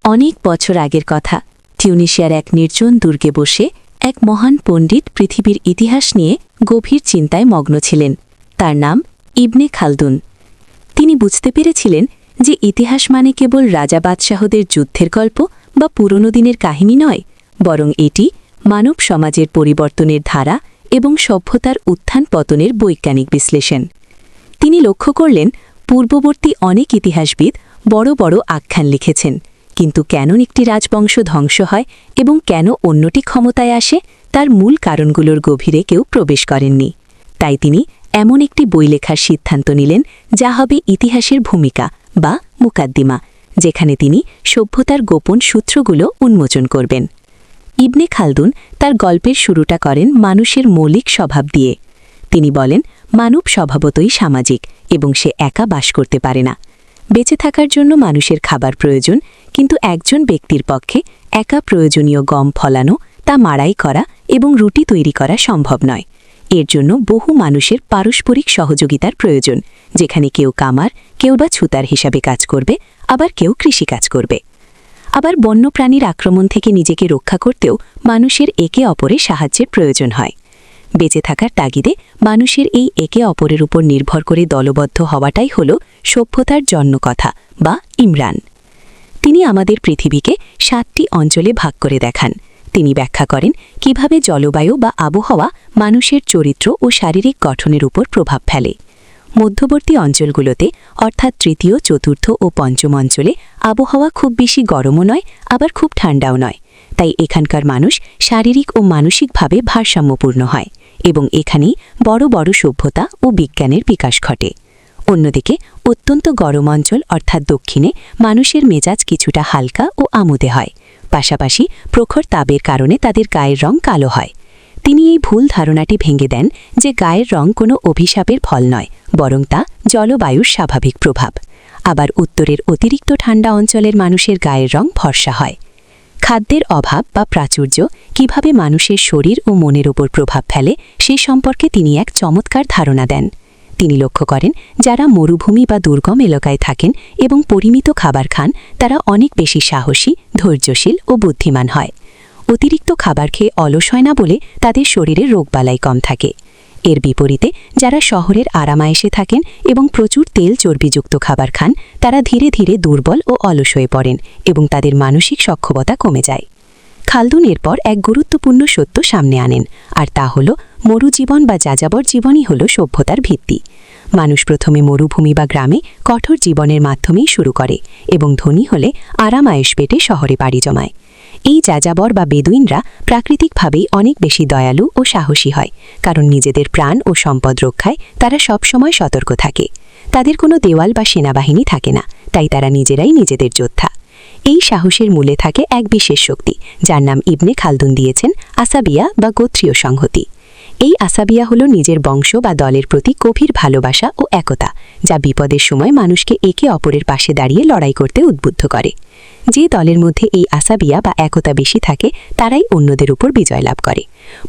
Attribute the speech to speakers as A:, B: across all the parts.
A: অনেক বছর আগের কথা। টিউনিশিয়ার এক নির্জন দুর্গে বসে এক মহান পণ্ডিত পৃথিবীর ইতিহাস নিয়ে গভীর চিন্তায় মগ্ন ছিলেন। তার নাম ইবনে খালদুন। তিনি বুঝতে পেরেছিলেন যে ইতিহাস মানে কেবল রাজা বাদশাহদের যুদ্ধের গল্প বা পুরনো দিনের কাহিনী নয়, বরং এটি মানব সমাজের পরিবর্তনের ধারা এবং সভ্যতার উত্থান পতনের বৈজ্ঞানিক বিশ্লেষণ। তিনি লক্ষ্য করলেন, পূর্ববর্তী অনেক ইতিহাসবিদ বড় বড় আখ্যান লিখেছেন, কিন্তু কেন একটি রাজবংশ ধ্বংস হয় এবং কেন অন্যটি ক্ষমতায় আসে, তার মূল কারণগুলোর গভীরে কেউ প্রবেশ করেননি। তাই তিনি এমন একটি বই লেখার সিদ্ধান্ত নিলেন যা হবে ইতিহাসের ভূমিকা বা মুকাদ্দিমা, যেখানে তিনি সভ্যতার গোপন সূত্রগুলো উন্মোচন করবেন। ইবনে খালদুন তার গল্পের শুরুটা করেন মানুষের মৌলিক স্বভাব দিয়ে। তিনি বলেন, মানব স্বভাবতই সামাজিক এবং সে একা বাস করতে পারে না। বেঁচে থাকার জন্য মানুষের খাবার প্রয়োজন, কিন্তু একজন ব্যক্তির পক্ষে একা প্রয়োজনীয় গম ফলানো, তা মাড়াই করা এবং রুটি তৈরি করা সম্ভব নয়। এর জন্য বহু মানুষের পারস্পরিক সহযোগিতার প্রয়োজন, যেখানে কেউ কামার, কেউ বা ছুতার হিসাবে কাজ করবে, আবার কেউ কৃষিকাজ করবে। আবার বন্যপ্রাণীর আক্রমণ থেকে নিজেকে রক্ষা করতেও মানুষের একে অপরের সাহায্যের প্রয়োজন হয়। বেঁচে থাকার তাগিদে মানুষের এই একে অপরের উপর নির্ভর করে দলবদ্ধ হওয়াটাই হল সভ্যতার জন্মকথা বা ইমরান। তিনি আমাদের পৃথিবীকে 7টি অঞ্চলে ভাগ করে দেখান। তিনি ব্যাখ্যা করেন কিভাবে জলবায়ু বা আবহাওয়া মানুষের চরিত্র ও শারীরিক গঠনের উপর প্রভাব ফেলে। মধ্যবর্তী অঞ্চলগুলোতে, অর্থাৎ তৃতীয়, চতুর্থ ও পঞ্চম অঞ্চলে আবহাওয়া খুব বেশি গরমও নয়, আবার খুব ঠান্ডাও নয়। তাই এখানকার মানুষ শারীরিক ও মানসিকভাবে ভারসাম্যপূর্ণ হয় এবং এখানেই বড় বড় সভ্যতা ও বিজ্ঞানের বিকাশ ঘটে। অন্যদিকে অত্যন্ত গরম অঞ্চল, অর্থাৎ দক্ষিণে, মানুষের মেজাজ কিছুটা হালকা ও আমোদে হয়। পাশাপাশি প্রখর তাপের কারণে তাদের গায়ের রং কালো হয়। তিনি এই ভুল ধারণাটি ভেঙে দেন যে গায়ের রং কোনো অভিশাপের ফল নয়, বরং তা জলবায়ুর স্বাভাবিক প্রভাব। আবার উত্তরের অতিরিক্ত ঠান্ডা অঞ্চলের মানুষের গায়ের রং ফর্সা হয়। খাদ্যের অভাব বা প্রাচুর্য কিভাবে মানুষের শরীর ও মনের উপর প্রভাব ফেলে সে সম্পর্কে তিনি এক চমৎকার ধারণা দেন। তিনি লক্ষ্য করেন, যারা মরুভূমি বা দুর্গম এলাকায় থাকেন এবং পরিমিত খাবার খান, তারা অনেক বেশি সাহসী, ধৈর্যশীল ও বুদ্ধিমান হয়। অতিরিক্ত খাবার খেয়ে অলস হয় না বলে তাদের শরীরে রোগবালাই কম থাকে। এর বিপরীতে যারা শহরের আরামায়েশে থাকেন এবং প্রচুর তেল চর্বিযুক্ত খাবার খান, তারা ধীরে ধীরে দুর্বল ও অলস হয়ে পড়েন এবং তাদের মানসিক সক্ষমতা কমে যায়। খালদুন এরপর এক গুরুত্বপূর্ণ সত্য সামনে আনেন, আর তা হল মরুজীবন বা যাযাবর জীবনই হল সভ্যতার ভিত্তি। মানুষ প্রথমে মরুভূমি বা গ্রামে কঠোর জীবনের মাধ্যমেই শুরু করে এবং ধনী হলে আরামায়েশ পেটে শহরে পাড়ি জমায়। এই যাযাবর বা বেদুইনরা প্রাকৃতিকভাবেই অনেক বেশি দয়ালু ও সাহসী হয়, কারণ নিজেদের প্রাণ ও সম্পদ রক্ষায় তারা সবসময় সতর্ক থাকে। তাদের কোনো দেওয়াল বা সেনাবাহিনী থাকে না, তাই তারা নিজেরাই নিজেদের যোদ্ধা। এই সাহসের মূলে থাকে এক বিশেষ শক্তি, যার নাম ইবনে খালদুন দিয়েছেন আসাবিয়া বা গোত্রীয় সংহতি। এই আসাবিয়া হল নিজের বংশ বা দলের প্রতি গভীর ভালোবাসা ও একতা, যা বিপদের সময় মানুষকে একে অপরের পাশে দাঁড়িয়ে লড়াই করতে উদ্বুদ্ধ করে। যে দলের মধ্যে এই আসাবিয়া বা একতা বেশি থাকে, তারাই অন্যদের উপর বিজয় লাভ করে।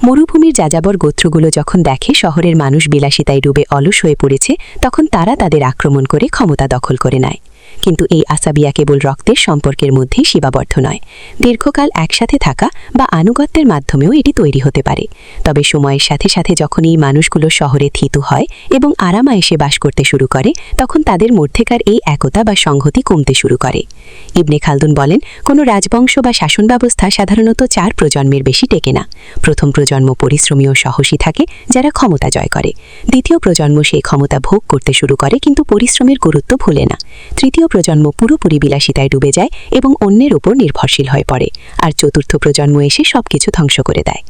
A: মরুভূমির যাযাবর গোত্রগুলো যখন দেখে শহরের মানুষ বিলাসিতায় ডুবে অলস হয়ে পড়েছে, তখন তারা তাদের আক্রমণ করে ক্ষমতা দখল করে নেয়। কিন্তু এই আসাবিয়া কেবল রক্তের সম্পর্কের মধ্যেই সীমাবদ্ধ নয়, দীর্ঘকাল একসাথে থাকা বা আনুগত্যের মাধ্যমেও এটি তৈরি হতে পারে। তবে সময়ের সাথে সাথে যখন এই মানুষগুলো শহরে থিতু হয় এবং আরামায়েশে বাস করতে শুরু করে, তখন তাদের মধ্যেকার এই একতা বা সংহতি কমতে শুরু করে। ইবনে খালদুন বলেন, কোনো রাজবংশ বা শাসন ব্যবস্থা সাধারণত 4 প্রজন্মের বেশি টেকে না। প্রথম প্রজন্ম পরিশ্রমী ও সাহসী থাকে, যারা ক্ষমতা জয় করে। দ্বিতীয় প্রজন্ম সেই ক্ষমতা ভোগ করতে শুরু করে, কিন্তু পরিশ্রমের গুরুত্ব ভুলে না। তৃতীয় প্রজন্ম পুরোপুরি বিলাসিতায় ডুবে যায় এবং অন্যের উপর নির্ভরশীল হয়ে পড়ে। আর চতুর্থ প্রজন্ম এসে সবকিছু ধ্বংস করে দেয়।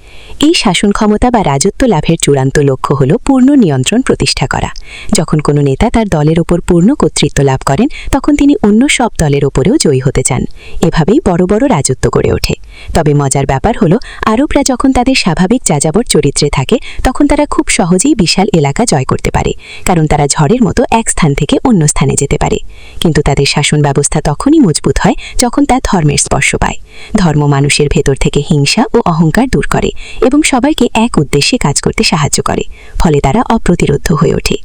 A: এই শাসন ক্ষমতা বা রাজত্ব লাভের চূড়ান্ত লক্ষ্য হল পূর্ণ নিয়ন্ত্রণ প্রতিষ্ঠা করা। যখন কোনো নেতা তার দলের ওপর পূর্ণ কর্তৃত্ব লাভ করেন, তখন তিনি অন্য সব দলের ওপরেও জয়ী হতে চান। এভাবেই বড় বড় রাজত্ব গড়ে ওঠে। তবে মজার ব্যাপার হল, আরবরা যখন তাদের স্বাভাবিক যাযাবর চরিত্রে থাকে, তখন তারা খুব সহজেই বিশাল এলাকা জয় করতে পারে, কারণ তারা ঝড়ের মতো এক স্থান থেকে অন্য স্থানে যেতে পারে। কিন্তু তাদের শাসন ব্যবস্থা তখনই মজবুত হয় যখন তা ধর্মের স্পর্শ পায়। ধর্ম মানুষের ভেতর থেকে হিংসা ও অহংকার দূর করে এবং সবাইকে এক উদ্দেশ্যে কাজ করতে সাহায্য করে, ফলে তারা অপ্রতিরোধ্য হয়ে ওঠে।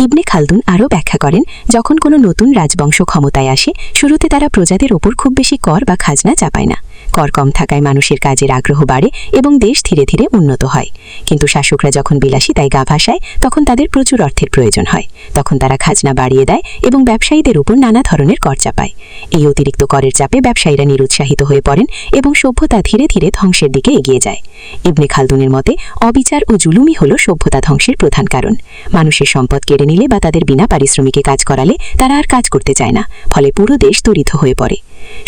B: ইবনে খালদুন আরও ব্যাখ্যা করেন, যখন কোনো নতুন রাজবংশ ক্ষমতায় আসে, শুরুতে তারা প্রজাদের ওপর খুব বেশি কর বা খাজনা চাপায় না। কর কম থাকায় মানুষের কাজের আগ্রহ বাড়ে এবং দেশ ধীরে ধীরে উন্নত হয়। কিন্তু শাসকরা যখন বিলাসিতায় গা ভাসায়, তখন তাদের প্রচুর অর্থের প্রয়োজন হয়। তখন তারা খাজনা বাড়িয়ে দেয় এবং ব্যবসায়ীদের উপর নানা ধরনের কর চাপায়। এই অতিরিক্ত করের চাপে ব্যবসায়ীরা নিরুৎসাহিত হয়ে পড়েন এবং সভ্যতা ধীরে ধীরে ধ্বংসের দিকে এগিয়ে যায়। ইবনে খালদুনের মতে অবিচার ও জুলুমই হল সভ্যতা ধ্বংসের প্রধান কারণ। মানুষের সম্পদ কেড়ে নিলে বা তাদের বিনা পারিশ্রমিকে কাজ করালে তারা আর কাজ করতে চায় না, ফলে পুরো দেশ দরিদ্র হয়ে পড়ে।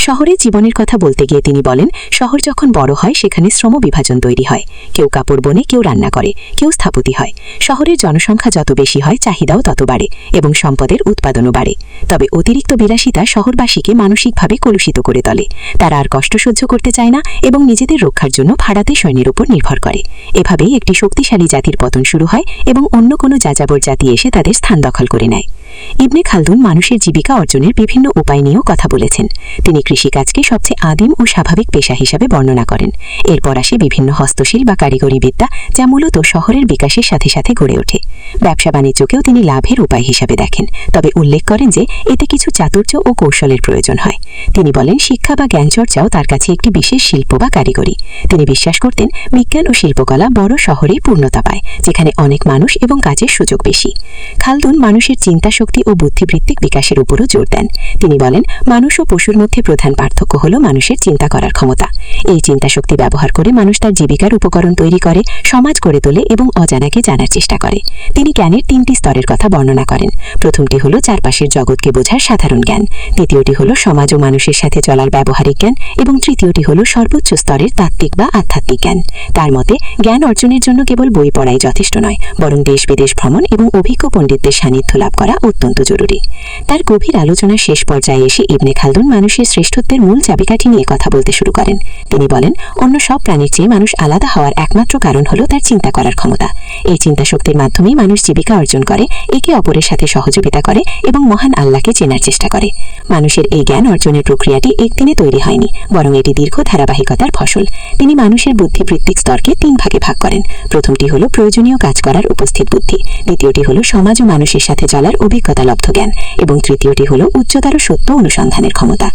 B: শহরের জীবনের কথা বলতে গিয়ে তিনি বলেন, শহর যখন বড় হয় সেখানে শ্রম বিভাজন তৈরি হয়। কেউ কাপড় বোনে, কেউ রান্না করে, কেউ স্থপতি হয়। শহরের জনসংখ্যা যত বেশি হয় চাহিদাও তত বাড়ে এবং সম্পদের উৎপাদনও বাড়ে। তবে অতিরিক্ত বিলাসিতা শহরবাসীকে মানসিকভাবে কলুষিত করে তোলে। তারা আর কষ্ট সহ্য করতে চায় না এবং নিজেদের রক্ষার জন্য ভাড়াটে সৈন্যের উপর নির্ভর করে। এভাবেই একটি শক্তিশালী জাতির পতন শুরু হয় এবং অন্য কোনো যাযাবর জাতি এসে তাদের স্থান দখল করে নেয়। ইবনে খালদুন মানুষের জীবিকা অর্জনের বিভিন্ন উপায় নিয়েও কথা বলেছেন। তিনি কৃষিকাজকে সবচেয়ে আদিম ও স্বাভাবিক পেশা হিসাবে বর্ণনা করেন। এরপর আসে বিভিন্ন হস্তশিল্প বা কারিগরি বিদ্যা, যা মূলত শহরের বিকাশের সাথে সাথে গড়ে ওঠে। ব্যবসা বাণিজ্যকেও তিনি লাভের উপায় হিসাবে দেখেন, তবে উল্লেখ করেন যে এতে কিছু চাতুর্য ও কৌশলের প্রয়োজন হয়। তিনি বলেন, শিক্ষা বা জ্ঞানচর্চাও তার কাছে একটি বিশেষ শিল্প বা কারিগরি। তিনি বিশ্বাস করতেন বিজ্ঞান ও শিল্পকলা বড় শহরেই পূর্ণতা পায়, যেখানে অনেক মানুষ এবং কাজের সুযোগ বেশি। খালদুন মানুষের চিন্তা শক্তি ও বুদ্ধিবৃত্তিক বিকাশের উপরও জোর দেন। তিনি বলেন, মানুষ ও পশুর মধ্যে প্রধান পার্থক্য হল মানুষের চিন্তা করার ক্ষমতা। এই চিন্তা শক্তি ব্যবহার করে মানুষ তার জীবিকার উপকরণ তৈরি করে, সমাজ গড়ে তোলে এবং অজানাকে জানার চেষ্টা করে। তিনি জ্ঞানের 3টি স্তরের কথা বর্ণনা করেন। প্রথমটি হল চারপাশের জগৎকে বোঝার সাধারণ জ্ঞান, দ্বিতীয়টি হল সমাজ ও মানুষের সাথে চলার ব্যবহারিক জ্ঞান এবং তৃতীয়টি হল সর্বোচ্চ স্তরের তাত্ত্বিক বা আধ্যাত্মিক জ্ঞান। তার মতে জ্ঞান অর্জনের জন্য কেবল বই পড়াই যথেষ্ট নয়, বরং দেশ বিদেশ ভ্রমণ এবং অভিজ্ঞ পণ্ডিতদের সান্নিধ্য লাভ করা অত্যন্ত জরুরি। তার গভীর আলোচনার শেষ পর্যায়ে এসে ইবনে খালদুন মানুষের শ্রেষ্ঠত্বের মূল চাবিকাঠি নিয়ে কথা বলতে শুরু করেন। তিনি বলেন, অন্য সব প্রাণীর চেয়ে মানুষ আলাদা হওয়ার একমাত্র কারণ হল তার চিন্তা করার ক্ষমতা। এই চিন্তা শক্তির মাধ্যমেই মানুষ জীবিকা অর্জন করে, একে অপরের সাথে সহযোগিতা করে এবং মহান আল্লাহকে চেনার চেষ্টা করে। মানুষের এই জ্ঞান অর্জনের প্রক্রিয়াটি একদিনে তৈরি হয়নি, বরং এটি দীর্ঘ ধারাবাহিকতার ফসল। তিনি মানুষের বুদ্ধিবৃত্তিক স্তরকে 3 ভাগে ভাগ করেন। প্রথমটি হল প্রয়োজনীয় কাজ করার উপস্থিত বুদ্ধি, দ্বিতীয়টি হল সমাজ ও মানুষের সাথে চলার অভিজ্ঞতা লব্ধ জ্ঞান এবং তৃতীয়টি হল উচ্চতর সত্য অনুসন্ধানের ক্ষমতা।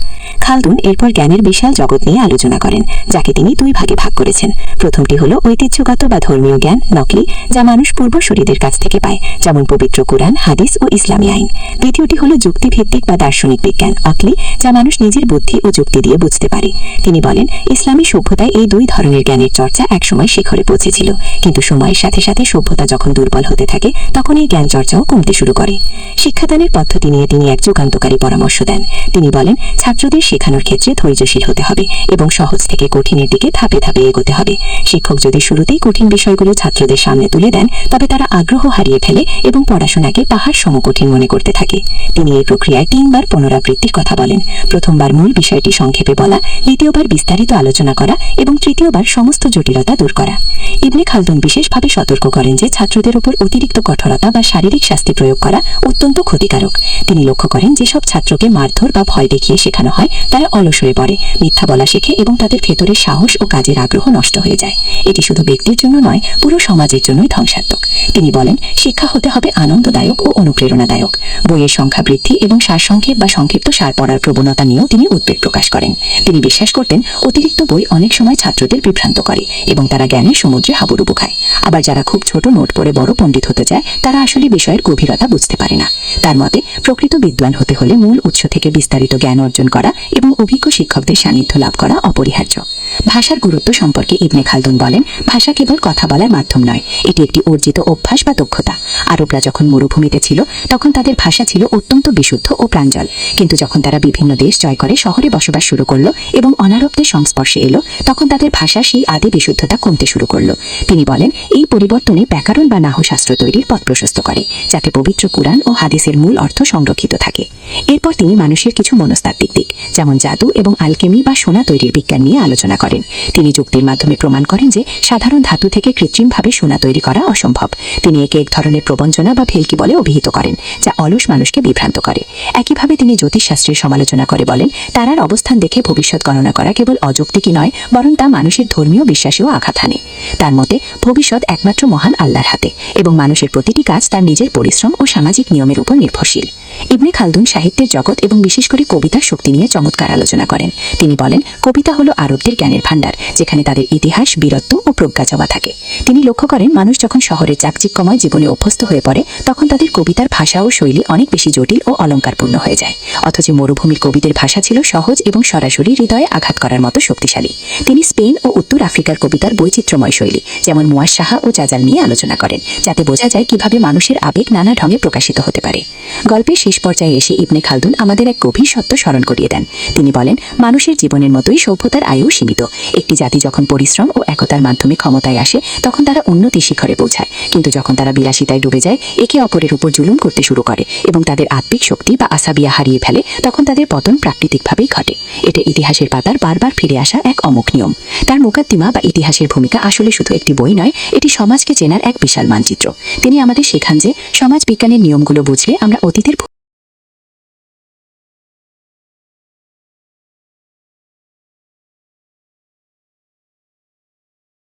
B: খালদুন এরপর জ্ঞানের বিশাল জগৎ নিয়ে আলোচনা করেন, যাকে তিনি 2 ভাগে ভাগ করেছেন। প্রথমটি হল ঐতিহ্যগত বা ধর্মীয় জ্ঞান, নকলি, যা মানুষ পূর্বসূরীদের কাছ থেকে পায়, যেমন পবিত্র কুরআন, হাদিস ও ইসলামী আইন। দ্বিতীয়টি হল যুক্তিভিত্তিক বা দার্শনিক বিজ্ঞান, আকলি, যা মানুষ নিজের বুদ্ধি ও যুক্তি দিয়ে বুঝতে পারে। তিনি বলেন, ইসলামী সভ্যতায় এই 2 ধরনের জ্ঞানের চর্চা একসময় শিখরে পৌঁছেছিল, কিন্তু সময়ের সাথে সাথে সভ্যতা যখন দুর্বল হতে থাকে তখন এই জ্ঞান চর্চাও কমতে শুরু করে। শিক্ষাদানের পদ্ধতি নিয়ে তিনি এক যুগান্তকারী পরামর্শ দেন। তিনি বলেন, ছাত্রদের শেখানোর ক্ষেত্রে ধৈর্যশীল হতে হবে এবং সহজ থেকে কঠিনের দিকে ধাপে ধাপে এগোতে হবে। শিক্ষক যদি শুরুতেই কঠিন বিষয়গুলো ছাত্রদের সামনে তুলে দেন, তবে তারা আগ্রহ হারিয়ে ফেলে এবং পড়াশোনাকে পাহাড় সমকঠিন মনে করতে থাকে। তিনি এই প্রক্রিয়ায় 3 বার পুনরাবৃত্তির কথা বলেন। প্রথমবার মূল বিষয়টি সংক্ষেপে বলা, দ্বিতীয়বার বিস্তারিত আলোচনা করা এবং তৃতীয়বার সমস্ত জটিলতা দূর করা। ইবনে খালদুন বিশেষভাবে সতর্ক করেন যে ছাত্রদের উপর অতিরিক্ত কঠোরতা বা শারীরিক শাস্তি প্রয়োগ করা অত্যন্ত ক্ষতিকারক। তিনি লক্ষ্য করেন যেসব ছাত্রকে মারধর বা ভয় দেখিয়ে শেখানো হয় তারা অলস হয়ে পড়ে, মিথ্যা বলা শেখে এবং তাদের ভেতরের সাহস ও কাজের আগ্রহ নষ্ট হয়ে যায়। এটি শুধু ব্যক্তির জন্য নয়, পুরো সমাজের জন্যই ধ্বংসাত্মক। তিনি বলেন, শিক্ষা হতে হবে আনন্দদায়ক ও অনুপ্রেরণাদায়ক। বইয়ের সংখ্যা বৃদ্ধি এবং সারসংক্ষেপ বা সংক্ষিপ্ত সার পড়ার প্রবণতা নিয়েও তিনি উদ্বেগ প্রকাশ করেন। তিনি বিশ্বাস করতেন অতিরিক্ত বই অনেক সময় ছাত্রদের বিভ্রান্ত করে এবং তারা জ্ঞানের সমুদ্রে হাবুডুবু খায়। আবার যারা খুব ছোট নোট পড়ে বড় পণ্ডিত হতে চায় তারা আসলে বিষয়ের গভীরতা বুঝতে পারে না। তার মতে প্রকৃত বিদ্বান হতে হলে মূল উৎস থেকে বিস্তারিত জ্ঞান অর্জন করা এবং অভিজ্ঞ শিক্ষকদের সান্নিধ্য লাভ করা অপরিহার্য। ভাষার গুরুত্ব সম্পর্কে ইবনে খালদুন বলেন, ভাষা কেবল কথা বলার মাধ্যম নয়, এটি একটি অর্জিত অভ্যাস বা দক্ষতা। আরবরা যখন মরুভূমিতে ছিল তখন তাদের ভাষা ছিল অত্যন্ত বিশুদ্ধ ও প্রাঞ্জল, কিন্তু যখন তারা বিভিন্ন দেশ জয় করে শহরে বসবাস শুরু করলো এবং অনারবদের সংস্পর্শে এলো, তখন তাদের ভাষা সেই আদি বিশুদ্ধতা কমতে শুরু করলো। তিনি বলেন, এই পরিবর্তনে ব্যাকরণ বা নাহু শাস্ত্র তৈরির পথ প্রশস্ত করে, যাতে পবিত্র কুরআন ও হাদিসের মূল অর্থ সংরক্ষিত থাকে। এরপর তিনি মানুষের কিছু মনস্তাত্ত্বিক দিক যেমন জাদু এবং আলকেমি বা সোনা তৈরির বিজ্ঞান নিয়ে আলোচনা করেন। তিনি যুক্তির মাধ্যমে প্রমাণ করেন যে সাধারণ ধাতু থেকে কৃত্রিমভাবে সোনা তৈরি করা অসম্ভব। তিনি একে এক ধরনের প্রবঞ্চনা বা ভেলকি বলে অভিহিত করেন, যা অলস মানুষকে বিভ্রান্ত করে। একইভাবে তিনি জ্যোতিষশাস্ত্রের সমালোচনা করে বলেন, তারার অবস্থান দেখে ভবিষ্যৎ গণনা করা কেবল অযৌক্তিকই নয়, বরং তা মানুষের ধর্মীয় বিশ্বাসেও আঘাত হানে। তার মতে ভবিষ্যৎ একমাত্র মহান আল্লাহর হাতে এবং মানুষের প্রতিটি কাজ তার নিজের পরিশ্রম ও সামাজিক নিয়মের উপর নির্ভরশীল। ইবনে খালদুন সাহিত্যের জগৎ এবং বিশেষ করে কবিতার শক্তি নিয়ে চমৎকার আলোচনা করেন। তিনি বলেন, কবিতা হলো আরবদের জ্ঞানের ভাণ্ডার, যেখানে তাদের ইতিহাস, বীরত্ব ও প্রজ্ঞা জমা থাকে। তিনি লক্ষ্য করেন, মানুষ যখন শহরের চাকচিক্যময় জীবনে অভ্যস্ত হয়ে পড়ে, তখন তাদের কবিতার ভাষা ও শৈলী অনেক বেশি জটিল ও অলঙ্কারপূর্ণ হয়ে যায়। অথচ মরুভূমির কবিদের ভাষা ছিল সহজ এবং সরাসরি হৃদয়ে আঘাত করার মতো শক্তিশালী। তিনি স্পেন ও উত্তর আফ্রিকার কবিতার বৈচিত্র্যময় শৈলী যেমন মুয়াশশাহা ও জাজাল নিয়ে আলোচনা করেন, যাতে বোঝা যায় কিভাবে মানুষের আবেগ নানা ঢঙে প্রকাশিত হতে পারে। গল্পের শেষ পর্যায়ে এসে ইবনে খালদুন আমাদের এক গভীর সত্য স্মরণ করিয়ে দেন। তিনি বলেন, মানুষের জীবনের মতোই সভ্যতার আয়ু সীমিত। একটি জাতি যখন পরিশ্রম ও একতার মাধ্যমে ক্ষমতায় আসে, তখন তারা উন্নতি শিখরে পৌঁছায়। কিন্তু যখন তারা বিলাসিতায় ডুবে যায়, একে অপরের উপর জুলুম করতে শুরু করে এবং তাদের আত্মিক শক্তি বা আসাবিয়া হারিয়ে ফেলে, তখন তাদের পতন প্রাকৃতিকভাবেই ঘটে। এটা ইতিহাসের পাতার বারবার ফিরে আসা এক অমোঘ নিয়ম। তার মুকাদ্দিমা বা ইতিহাসের ভূমিকা আসলে শুধু একটি বই নয়, এটি সমাজকে চেনার এক বিশাল মানচিত্র। তিনি আমাদের শেখান যে সমাজ বিজ্ঞানের নিয়মগুলো বুঝলে আমরা অতীতের